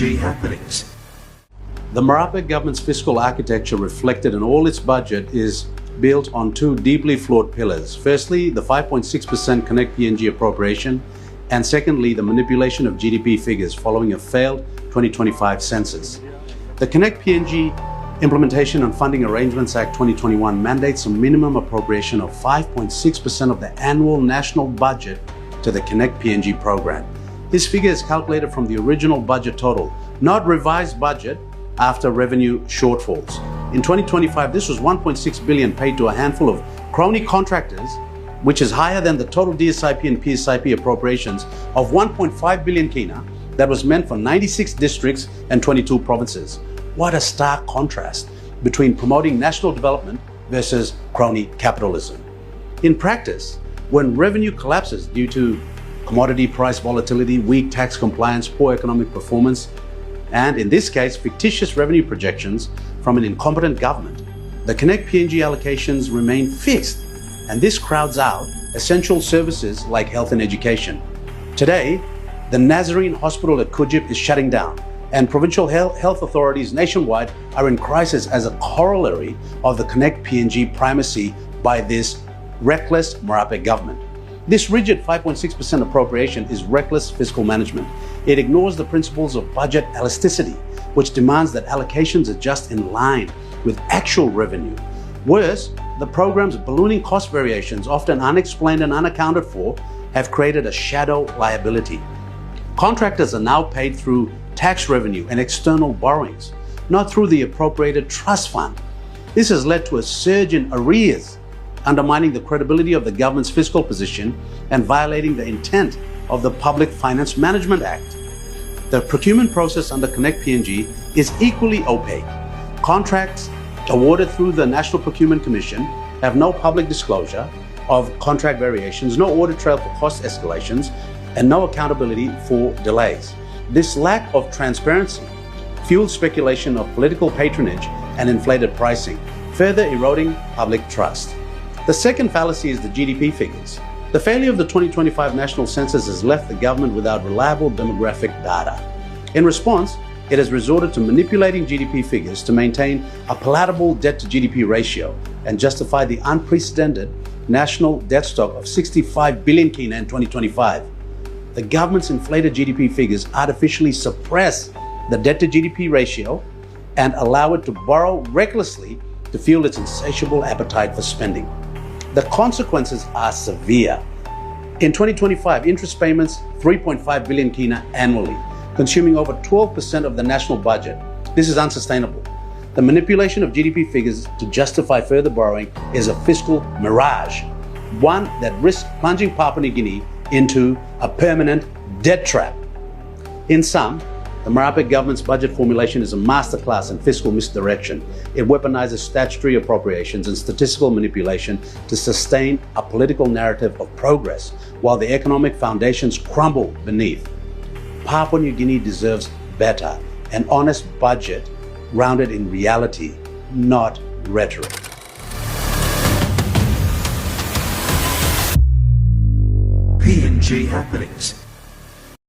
PNG Happenings. The Marape government's fiscal architecture reflected in all its budget is built on two deeply flawed pillars. Firstly, the 5.6% Connect PNG appropriation, and secondly, the manipulation of GDP figures following a failed 2025 census. The Connect PNG Implementation and Funding Arrangements Act 2021 mandates a minimum appropriation of 5.6% of the annual national budget to the Connect PNG program. This figure is calculated from the original budget total, not revised budget after revenue shortfalls. In 2025, this was 1.6 billion paid to a handful of Crony contractors, which is higher than the total DSIP and PSIP appropriations of 1.5 billion kina that was meant for 96 districts and 22 provinces. What a stark contrast between promoting national development versus crony capitalism. In practice, when revenue collapses due to commodity price volatility, weak tax compliance, poor economic performance, and in this case, fictitious revenue projections from an incompetent government, the Connect PNG allocations remain fixed, and this crowds out essential services like health and education. Today, the Nazarene Hospital at Kujip is shutting down, and provincial health authorities nationwide are in crisis as a corollary of the Connect PNG primacy by this reckless Marape government. This rigid 5.6% appropriation is reckless fiscal management. It ignores the principles of budget elasticity, which demands that allocations adjust in line with actual revenue. Worse, the program's ballooning cost variations, often unexplained and unaccounted for, have created a shadow liability. Contractors are now paid through tax revenue and external borrowings, not through the appropriated trust fund. This has led to a surge in arrears, undermining the credibility of the government's fiscal position and violating the intent of the Public Finance Management Act. The procurement process under Connect PNG is equally opaque. Contracts awarded through the National Procurement Commission have no public disclosure of contract variations, no audit trail for cost escalations, and no accountability for delays. This lack of transparency fuels speculation of political patronage and inflated pricing, further eroding public trust. The second fallacy is the GDP figures. The failure of the 2025 national census has left the government without reliable demographic data. In response, it has resorted to manipulating GDP figures to maintain a palatable debt-to-GDP ratio and justify the unprecedented national debt stock of 65 billion kina in 2025. The government's inflated GDP figures artificially suppress the debt-to-GDP ratio and allow it to borrow recklessly to fuel its insatiable appetite for spending. The consequences are severe. In 2025, interest payments 3.5 billion kina annually, consuming over 12% of the national budget. This is unsustainable. The manipulation of GDP figures to justify further borrowing is a fiscal mirage, one that risks plunging Papua New Guinea into a permanent debt trap. In sum, the Marape government's budget formulation is a masterclass in fiscal misdirection. It weaponizes statutory appropriations and statistical manipulation to sustain a political narrative of progress, while the economic foundations crumble beneath. Papua New Guinea deserves better, an honest budget grounded in reality, not rhetoric. PNG Happenings.